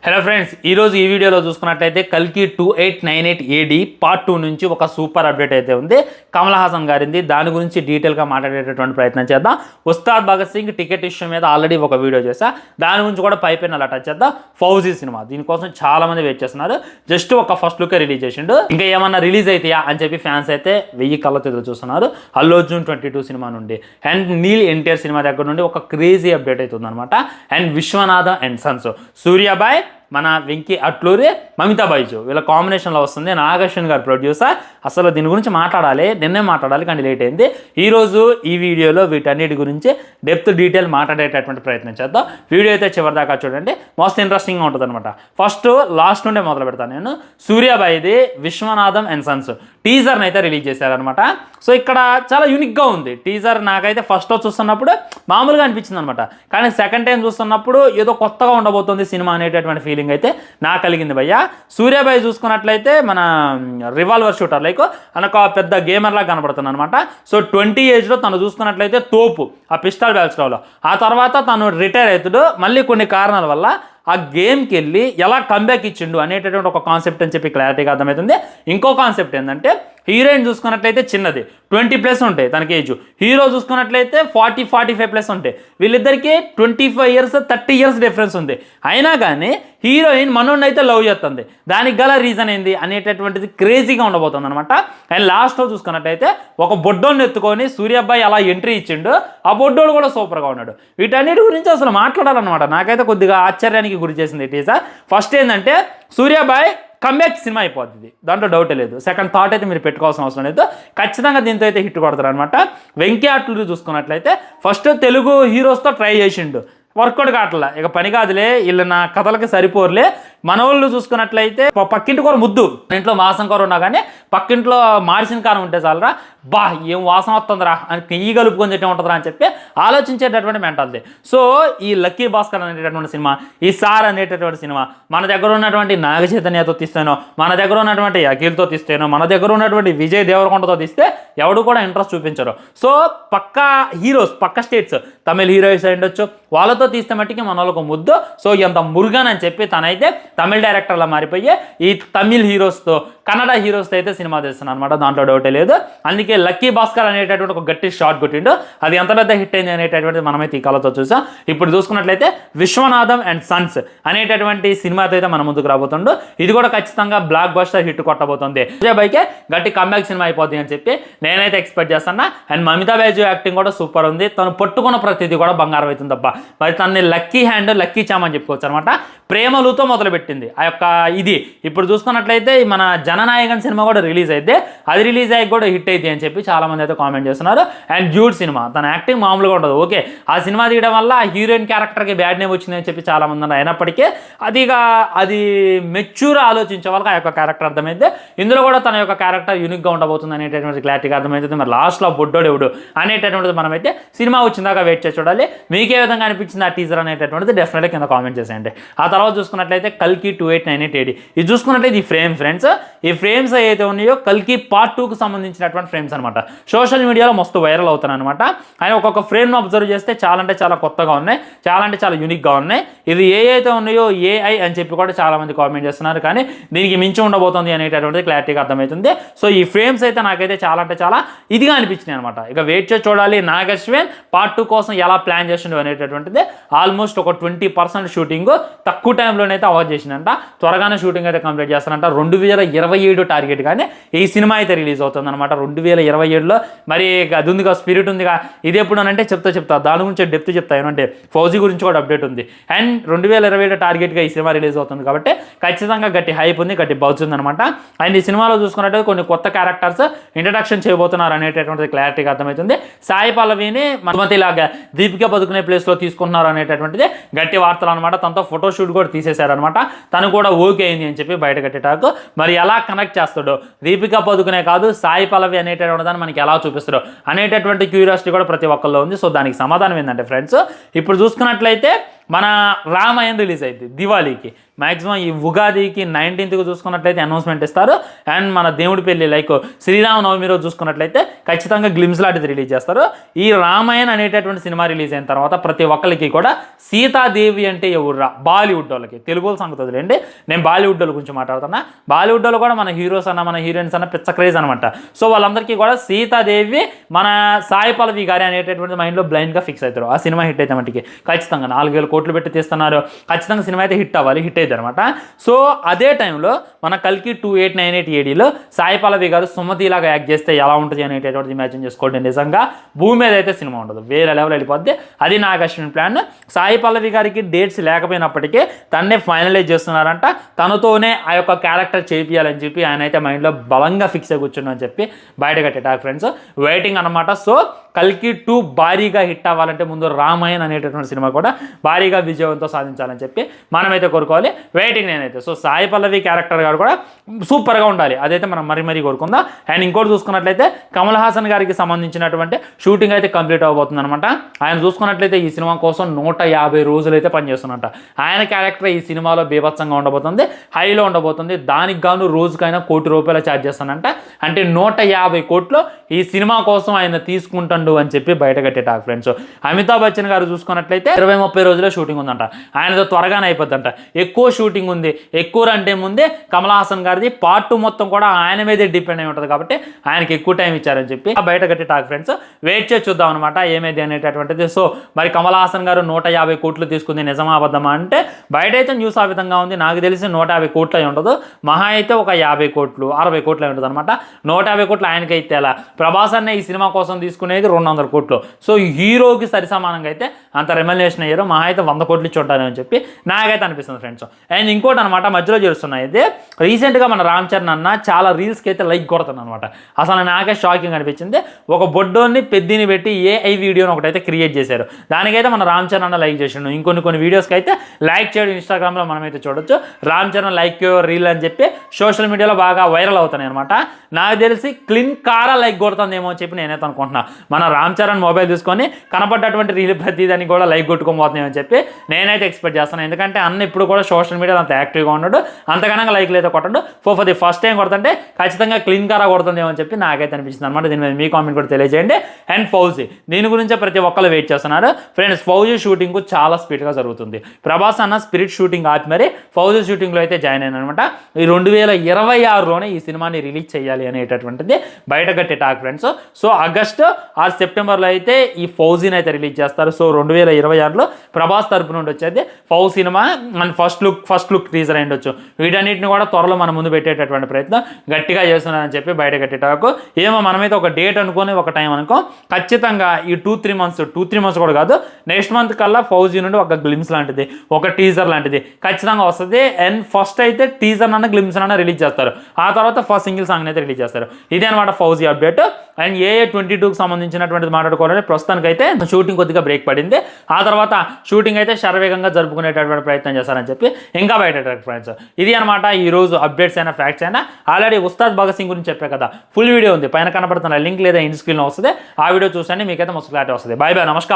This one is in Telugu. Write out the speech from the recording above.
హలో ఫ్రెండ్స్, ఈరోజు ఈ వీడియోలో చూసుకున్నట్లయితే కల్కి 2898 AD పార్ట్ 2 నుంచి ఒక సూపర్ అప్డేట్ అయితే ఉంది కమల్ హాసన్ గారింది. దాని గురించి డీటెయిల్గా మాట్లాడేటటువంటి ప్రయత్నం చేద్దాం. ఉస్తాద్ భగత్ సింగ్ టికెట్ ఇష్యూ మీద ఆల్రెడీ ఒక వీడియో చేశా, దాని గురించి కూడా పైపైన అలా టచ్ చేద్దాం. ఫౌజీ సినిమా దీనికోసం చాలా మంది వెయిట్ చేస్తున్నారు. జస్ట్ ఒక ఫస్ట్ లుక్ రిలీజ్ చేసిండు, ఇంకా ఏమన్నా రిలీజ్ అవుతాయా అని చెప్పి ఫ్యాన్స్ అయితే 1000 కళ్ళతో ఎదురు చూస్తున్నారు. అల్లు అర్జున్ 22 సినిమా నుండి అండ్ నీల్ ఎన్టీఆర్ సినిమా దగ్గర నుండి ఒక క్రేజీ అప్డేట్ అవుతుంది అనమాట. అండ్ విశ్వనాథ అండ్ సన్స్ సూర్యాబాయ్, మన వెంకీ అట్లూరి, మమితా బైజు వీళ్ళ కాంబినేషన్లో వస్తుంది. నాగశ్వన్ గారు ప్రొడ్యూసర్. అసలు దీని గురించి మాట్లాడాలి, నిన్నే మాట్లాడాలి కానీ లేట్ అయింది. ఈరోజు ఈ వీడియోలో వీటన్నిటి గురించి డెప్త్ డీటెయిల్ మాట్లాడేటటువంటి ప్రయత్నం చేద్దాం. వీడియో అయితే చివరి దాకా చూడండి, మస్తు ఇంట్రెస్టింగ్గా ఉంటుంది అనమాట. ఫస్ట్ లాస్ట్ నుండే మొదలు పెడతాను నేను. సూర్యాబాయిది విశ్వనాథం అండ్ సన్స్ టీజర్ని అయితే రిలీజ్ చేశారనమాట. సో ఇక్కడ చాలా యూనిక్గా ఉంది టీజర్. నాకైతే ఫస్ట్ చూస్తున్నప్పుడు మామూలుగా అనిపించింది అనమాట, కానీ సెకండ్ టైం చూస్తున్నప్పుడు ఏదో కొత్తగా ఉండబోతుంది సినిమా అనేటటువంటి ఫీలింగ్ అయితే నాకు కలిగింది భయ్య. సూర్యాబాయి చూసుకున్నట్లయితే మన రివాల్వర్ షూటర్ లైక్ అనొక పెద్ద గేమర్ లాగా కనబడుతుంది అనమాట. సో 20 ఏజ్లో తను చూసుకున్నట్లయితే తోపు ఆ పిస్టల్ బ్యాల్స్లో, ఆ తర్వాత తను రిటైర్ అవుతాడు. మళ్ళీ కొన్ని కారణాల వల్ల ఆ గేమ్కి వెళ్ళి ఎలా కంబ్యాక్ ఇచ్చిండు అనేటటువంటి ఒక కాన్సెప్ట్ అని చెప్పి క్లారిటీగా అర్థమవుతుంది. ఇంకో కాన్సెప్ట్ ఏంటంటే హీరోయిన్ చూసుకున్నట్లయితే చిన్నది 20+ ఉంటాయి తనకి ఏజ్. హీరో చూసుకున్నట్లయితే 40-45+ ఉంటాయి. వీళ్ళిద్దరికి 25 years 30 years డిఫరెన్స్ ఉంది. అయినా కానీ హీరోయిన్ మనోడిని అయితే లవ్ చేస్తుంది. దానికి గల రీజన్ ఏంది అనేటటువంటిది క్రేజీగా ఉండబోతుంది అనమాట. అండ్ లాస్ట్లో చూసుకున్నట్టయితే ఒక బొడ్డోని ఎత్తుకొని సూర్యాబాయి అలా ఎంట్రీ ఇచ్చిండు. ఆ బొడ్డోడు కూడా సూపర్గా ఉన్నాడు. వీటన్నిటి గురించి అసలు మాట్లాడాలన్నమాట. నాకైతే కొద్దిగా ఆశ్చర్యానికి గురి చేసింది టీజర్. ఫస్ట్ ఏంటంటే సూర్యాబాయి కమ్బ్యాక్ సినిమా అయిపోతుంది, దాంట్లో డౌటే లేదు. సెకండ్ థాట్ అయితే మీరు పెట్టుకోవాల్సిన అవసరం లేదు. ఖచ్చితంగా దీంతో అయితే హిట్ కొడతారు అనమాట. వెంకీ అట్లూరి చూసుకున్నట్లయితే ఫస్ట్ తెలుగు హీరోస్తో ట్రై చేసిండు, వర్కౌట్ కావట్లా. ఇక పని కాదులే, వీళ్ళు నా కథలకి సరిపోరులే. మన వాళ్ళు చూసుకున్నట్లయితే పక్కింటి కూర ముద్దు, ఇంట్లో మాసం కూర ఉన్నా కానీ పక్కింట్లో మారిసిన కారం ఉంటే చాలరా, బా ఏం వాసన వస్తుందిరా అని నెయ్యి కలుపుకొని చెట్టు ఉంటుందిరా అని చెప్పి ఆలోచించేటటువంటి మెంటాలిటీ. సో ఈ లక్కీ భాస్కర్ అనేటటువంటి సినిమా, ఈ సార్ అనేటటువంటి సినిమా మన దగ్గర ఉన్నటువంటి నాగ చైతన్యతో తీస్తేనో, మన దగ్గర ఉన్నటువంటి అఖిల్తో తీస్తేనో, మన దగ్గర ఉన్నటువంటి విజయ్ దేవరకొండతో తీస్తే ఎవడు కూడా ఇంట్రెస్ట్ చూపించరు. సో పక్కా హీరోస్, పక్క స్టేట్స్ తమిళ్ హీరోయిన్స్ ఉండొచ్చు, వాళ్ళతో తీస్తే మట్టికి మన వాళ్ళకు ముద్దు. సో ఎంత మురుగన్ అని చెప్పి తనైతే తమిళ్ డైరెక్టర్లా మారిపోయి ఈ తమిళ్ హీరోస్తో, కన్నడ హీరోస్తో అయితే సినిమా తీస్తున్నాను అనమాట, దాంట్లో డౌటే లేదు. అందుకే లక్కీ భాస్కర్ అనేటటువంటి ఒక గట్టి షాట్ కొట్టిండు. అది ఎంత పెద్ద హిట్ అయింది అనేటటువంటిది మనమైతే ఈ కళతో చూసాం. ఇప్పుడు చూసుకున్నట్లయితే విశ్వనాథం అండ్ సన్స్ అనేటటువంటి సినిమాతో అయితే మన ముందుకు రాబోతుండు. ఇది కూడా ఖచ్చితంగా బ్లాక్ బస్టర్ హిట్ కొట్టబోతుంది. సూర్యాబాయికే గట్టి కమ్బ్యాక్ సినిమా అయిపోతుంది అని చెప్పి నేనైతే ఎక్స్పెక్ట్ చేస్తాను. అండ్ మమితా బైజు యాక్టింగ్ కూడా సూపర్ ఉంది. తను పట్టుకున్న ప్రతిదీ కూడా బంగారం అవుతుంది తప్ప. మరి తనని లక్కీ హ్యాండ్, లక్కీ చామ్ అని చెప్పుకోవచ్చు అనమాట. ప్రేమలుతో మొదలుపెట్టింది ఆ యొక్క ఇది. ఇప్పుడు చూసుకున్నట్లయితే మన జననాయకన్ సినిమా కూడా రిలీజ్ అయితే, అది రిలీజ్ అయ్యి కూడా హిట్ అయితే అని చెప్పి చాలా మంది అయితే కామెంట్ చేస్తున్నారు. అండ్ డ్యూడ్ సినిమా, తన యాక్టింగ్ మామూలుగా ఉండదు. ఓకే, ఆ సినిమా తీయడం వల్ల ఆ హీరోయిన్ క్యారెక్టర్కి బ్యాడ్ నేమ్ వచ్చింది అని చెప్పి చాలా మంది అన్నారు. అయినప్పటికీ అది మెచ్యూర్ ఆలోచించే వాళ్ళకి ఆ యొక్క క్యారెక్టర్ అర్థమైతే, ఇందులో కూడా తన యొక్క క్యారెక్టర్ యూనిక్గా ఉండబోతుంది అనేటటువంటి క్లారిటీగా అర్థమవుతుంది. మరి లాస్ట్లో బొడ్డోడు ఎవడు అనేటటువంటిది మనమైతే సినిమా వచ్చిందాక వెయిట్ చేసి చూడాలి. మీకే విధంగా అనిపించింది ఆ టీజర్ అనేటటువంటిది డెఫినెట్గా కింద కామెంట్ చేసేయండి. ఆ తర్వాత చూసుకున్నట్లయితే కల్కి 2898 AD ఇది చూసుకున్నట్లయితే ఈ ఫ్రెండ్స్, ఈ ఫ్రేమ్స్ ఏవైతే ఉన్నాయో కల్కి పార్ట్ 2కు సంబంధించినటువంటి ఫ్రేమ్స్ అనమాట. సోషల్ మీడియాలో మస్తు వైరల్ అవుతాను అనమాట. ఆయన ఒక్కొక్క ఫ్రేమ్ను అబ్జర్వ్ చేస్తే చాలా అంటే చాలా కొత్తగా ఉన్నాయి, చాలా అంటే చాలా యూనిక్గా ఉన్నాయి. ఇది ఏవైతే ఉన్నాయో AI అని చెప్పి కూడా చాలా మంది కామెంట్ చేస్తున్నారు, కానీ దీనికి మించి ఉండబోతుంది అనేటటువంటిది క్లారిటీగా అర్థమవుతుంది. సో ఈ ఫ్రేమ్స్ అయితే నాకైతే చాలా అంటే చాలా ఇదిగా అనిపించినాయి అనమాట. ఇక వెయిట్ చేసి చూడాలి నాగశ్వన్ పార్ట్ 2 కోసం ఎలా ప్లాన్ చేసిండు అనేటటువంటిది. ఆల్మోస్ట్ ఒక 20% షూటింగ్ తక్కువ టైంలోనైతే అవాయిడ్ చేసిందంట. త్వరగానే షూటింగ్ అయితే కంప్లీట్ చేస్తానంట. 2027 టార్గెట్ కానీ ఈ సినిమా అయితే రిలీజ్ అవుతుంది అనమాట 2027లో. మరి అది ఉందిగా, స్పిరిట్ ఉందిగా. ఇది ఎప్పుడు అంటే చెప్తా దాని గురించి డెప్త్ చెప్తా. ఏమంటే ఫౌజీ గురించి కూడా అప్డేట్ ఉంది. అండ్ 2027 టార్గెట్గా ఈ సినిమా రిలీజ్ అవుతుంది కాబట్టి ఖచ్చితంగా గట్టి హైప్ ఉంది, గట్టి బౌజ్ ఉంది అనమాట. అండ్ ఈ సినిమాలో చూసుకున్నట్టు కొన్ని కొత్త క్యారెక్టర్స్ ఇంట్రడక్షన్ చేయబోతున్నారు అనేటటువంటిది క్లారిటీగా అర్థమవుతుంది. సాయి పల్లవిని మతిలాగా దీపిక పదుకునే ప్లేస్లో తీసుకుంటున్నారు అనేటటువంటిది గట్టి వార్తలు అనమాట. తనతో ఫోటోషూట్ కూడా తీసేశారనమాట. తను కూడా ఓకే అయింది అని చెప్పి బయట కట్టేటాకు. మరి ఎలా కనెక్ట్ చేస్తాడో, దీపిక పదుకునే కాదు సాయి పల్లవి అనేటటువంటి దాన్ని మనకి ఎలా చూపిస్తాడో అనేటటువంటి క్యూరియాసిటీ కూడా ప్రతి ఒక్కరిలో ఉంది. సో దానికి సమాధానం ఏంటంటే ఫ్రెండ్స్, ఇప్పుడు చూసుకున్నట్లయితే మన రామాయణ్ రిలీజ్ అయింది దివాళీకి, మ్యాక్సిమం ఈ ఉగాదికి 19th చూసుకున్నట్లయితే అనౌన్స్మెంట్ ఇస్తారు. అండ్ మన దేవుడి పెళ్లి లైక్ శ్రీరామనవమి రోజు చూసుకున్నట్లయితే ఖచ్చితంగా గ్లిమ్స్ లాంటిది రిలీజ్ చేస్తారు. ఈ రామాయణ్ అనేటటువంటి సినిమా రిలీజ్ అయిన తర్వాత ప్రతి ఒక్కరికి కూడా సీతాదేవి అంటే ఎవర్రా బాలీవుడ్ వాళ్ళకి, తెలుగు వాళ్ళ సంగతి వదిలేండి, నేను బాలీవుడ్ వాళ్ళ గురించి మాట్లాడుతున్నా. బాలీవుడ్ వాళ్ళు కూడా మన హీరోస్ అన్న మన హీరోయిన్స్ అన్న పిచ్చ క్రేజ్ అనమాట. సో వాళ్ళందరికీ కూడా సీతాదేవి మన సాయి పల్లవి గారి అనేటటువంటి మైండ్లో బ్లైండ్గా ఫిక్స్ అవుతారు. ఆ సినిమా హిట్ అయితే మటుకి ఖచ్చితంగా 4,000 కోట్లు పెట్టి తీస్తున్నారు, ఖచ్చితంగా సినిమా అయితే హిట్ అవ్వాలి, హిట్ అయితే అనమాట. సో అదే టైంలో మన కల్కి 2898 ADలో సాయి పల్లవి గారు సుమతిలాగా యాక్ట్ చేస్తే ఎలా ఉంటుంది అనేటటువంటి ఇమాజిన్ చేసుకోండి. నిజంగా భూమి మీద అయితే సినిమా ఉండదు, వేరే లెవెల్ వెళ్ళిపోద్ది. అది నాగ్ అశ్విన్ ప్లాన్. సాయి పల్లవి గారికి డేట్స్ లేకపోయినప్పటికీ తన్నే ఫైనలైజ్ చేస్తున్నారంట, తనతోనే ఆ యొక్క క్యారెక్టర్ చేపియాలని చెప్పి ఆయన అయితే మైండ్లో బలంగా ఫిక్స్ అయి కూర్చుందని చెప్పి బయట కట్టేటారు ఫ్రెండ్స్. వెయిటింగ్ అనమాట. సో కల్కి 2 భారీగా హిట్ అవ్వాలంటే ముందు రామాయణ్ అనేటటువంటి సినిమా కూడా భారీగా విజయవంతం సాధించాలని చెప్పి మనమైతే కోరుకోవాలి. వెయిటింగ్ నేనైతే. సో సాయి పల్లవి క్యారెక్టర్ గారు కూడా సూపర్గా ఉండాలి, అదైతే మనం మరీ కోరుకుందాం. అండ్ ఇంకోటి చూసుకున్నట్లయితే కమల్ హాసన్ గారికి సంబంధించినటువంటి షూటింగ్ అయితే కంప్లీట్ అవబోతుంది అనమాట. ఆయన చూసుకున్నట్లయితే ఈ సినిమా కోసం 150 రోజులు అయితే పనిచేస్తున్నట్ట. ఆయన క్యారెక్టర్ ఈ సినిమాలో బీభత్సంగా ఉండబోతుంది, హైలో ఉండబోతుంది. దానికి గాను రోజుకైనా ₹1,00,00,000 ఛార్జ్ చేస్తానంట. అంటే 150 కోట్లు ఈ సినిమా కోసం ఆయన తీసుకుంటాడు అని చెప్పి బయట కట్టేట ఫ్రెండ్స్. అమితాబ్ బచ్చన్ గారు చూసుకున్నట్లయితే 20-30 రోజుల్లో షూటింగ్ ఉందంట. ఆయనతో త్వరగానే అయిపోద్దంట. ఎక్కువ షూటింగ్ ఉంది, ఎక్కువ అంటే ముందే కమల్ హాసన్ గారిది పార్ట్ 2 మొత్తం కూడా ఆయన మీదే డిపెండ్ అయి ఉంటుంది కాబట్టి ఆయనకి ఎక్కువ టైం ఇచ్చారని చెప్పి బయట కట్టే టాక్ ఫ్రెండ్స్. వెయిట్ చేసి చూద్దాం అనమాట ఏమైంది అనేటటువంటిది. సో మరి కమల్ హాసన్ గారు 150 కోట్లు తీసుకుంది నిజమా అబద్ధమా అంటే బయట అయితే న్యూస్ ఆ విధంగా ఉంది. నాకు తెలిసి 150 కోట్లు అయి ఉండదు, మహా అయితే ఒక 50 కోట్లు 60 కోట్లు అయి ఉంటుంది అనమాట. 150 కోట్లు ఆయనకైతే ఎలా, ప్రభాస్ అన్న ఈ సినిమా కోసం తీసుకునేది 200 కోట్లు. సో హీరోకి సరిసమానంగా అయితే అంత రెమ్యునరేషన్ అయ్యారు, మహా అయితే 100 కోట్లు ఇచ్చి ఉంటారని అని చెప్పి నాకైతే అనిపిస్తుంది ఫ్రెండ్స్. అండ్ ఇంకోటి అనమాట మధ్యలో చేస్తున్నాయి అయితే రీసెంట్గా మన రామ్ చరణ్ అన్న చాలా రీల్స్కి అయితే లైక్ కొడుతున్నాను అనమాట. అసలు నాకే షాకింగ్ అనిపించింది. ఒక బొడ్డోని పెద్దిని పెట్టి AI వీడియోని ఒకటైతే క్రియేట్ చేశారు, దానికైతే మన రామ్ చరణ్ అన్న లైక్ చేసిండు. ఇంకొన్ని వీడియోస్కి అయితే లైక్ చేయడం ఇన్స్టాగ్రామ్లో మనమైతే చూడొచ్చు. రామ్ చరణ్ లైక్ రీల్ అని చెప్పి సోషల్ మీడియాలో బాగా వైరల్ అవుతున్నాయి అనమాట. నాకు తెలిసి క్లిన్ కారా లైక్ కొడుతుందేమో అని చెప్పి నేనైతే అనుకుంటున్నా. మన రామ్ చరణ్ మొబైల్ తీసుకొని కనపడ్డటువంటి రీల్ ప్రతిదాన్ని కూడా లైక్ కొట్టుకోబోతున్నాయని చెప్పి నేనైతే ఎక్స్పెక్ట్ చేస్తాను. ఎందుకంటే అన్న ఇప్పుడు కూడా సోషల్ మీడియాలో అంత యాక్టివ్గా ఉన్నాడు, అంతకన్నా లైక్లు అయితే కొట్టడు. ఫర్ ది ఫస్ట్ టైం కొడుతుంటే ఖచ్చితంగా క్లీన్ కారా కొడుతుందేమో అని చెప్పి నాకైతే అనిపిస్తుంది అనమాట. దీని మీద మీ కామెంట్ కూడా తెలియజేయండి. అండ్ ఫౌజీ, దీని గురించే ప్రతి ఒక్కరు వెయిట్ చేస్తున్నారు ఫ్రెండ్స్. ఫౌజీ షూటింగ్ చాలా స్పీడ్గా జరుగుతుంది. ప్రభాస్ అన్న స్పిరిట్ షూటింగ్ ఆపి మరి ఫౌజీ షూటింగ్లో అయితే జాయిన్ అయిన అనమాట. ఈ 2026లోనే ఈ సినిమాని రిలీజ్ చేయాలి అనేటటువంటిది బయట కట్టే talk friends. So August or సెప్టెంబర్లో అయితే ఈ ఫౌజీని అయితే రిలీజ్ చేస్తారు. సో 2026లో ప్రభాస్ తరపు నుండి వచ్చేది Fauj cinema and first look teaser అయి ఉండొచ్చు. వీటన్నిటిని కూడా త్వరలో మన ముందు పెట్టేటటువంటి ప్రయత్నం గట్టిగా చేస్తున్నారని చెప్పి బయట కట్టేటాకు. ఏమో మనమైతే ఒక డేట్ అనుకొని ఒక టైం అనుకో, ఖచ్చితంగా ఈ 2-3 మంత్స్ కూడా కాదు, నెక్స్ట్ మంత్ కల్లా ఫౌజీ నుండి ఒక గ్లిమ్స్ లాంటిది, ఒక టీజర్ లాంటిది ఖచ్చితంగా వస్తుంది. అండ్ ఫస్ట్ అయితే టీజర్ అన్న గ్లిమ్స్ అన్న రిలీజ్ చేస్తారు, ఆ తర్వాత ఫస్ట్ సింగిల్ సాంగ్ అయితే రిలీజ్ చేస్తారు. ఇదే అనమాట ఫౌజీ అప్డేట్. అండ్ AA22కి సంబంధించినటువంటిది మాట్లాడుకోవాలంటే ప్రస్తుతానికి అయితే షూటింగ్ కొద్దిగా బ్రేక్ పడింది. ఆ తర్వాత షూటింగ్ అయితే శరవేగంగా జరుపుకునేటటువంటి ప్రయత్నం చేస్తారని చెప్పి ఇంకా బయట ఫ్రెండ్స్. ఇది అనమాట ఈరోజు అప్డేట్స్ అయినా ఫ్యాక్ట్స్ అయినా. ఆల్రెడీ ఉస్తాద్ భగత్ సింగ్ గురించి చెప్పే కదా, ఫుల్ వీడియో ఉంది, పైన కనబడుతున్న లింక్ లేదా ఇన్ స్క్రీన్లో వస్తుంది. ఆ వీడియో చూసండి, మీకైతే మస్తు క్లారిటీ వస్తుంది. బాయ్ బాయ్, నమస్కారం.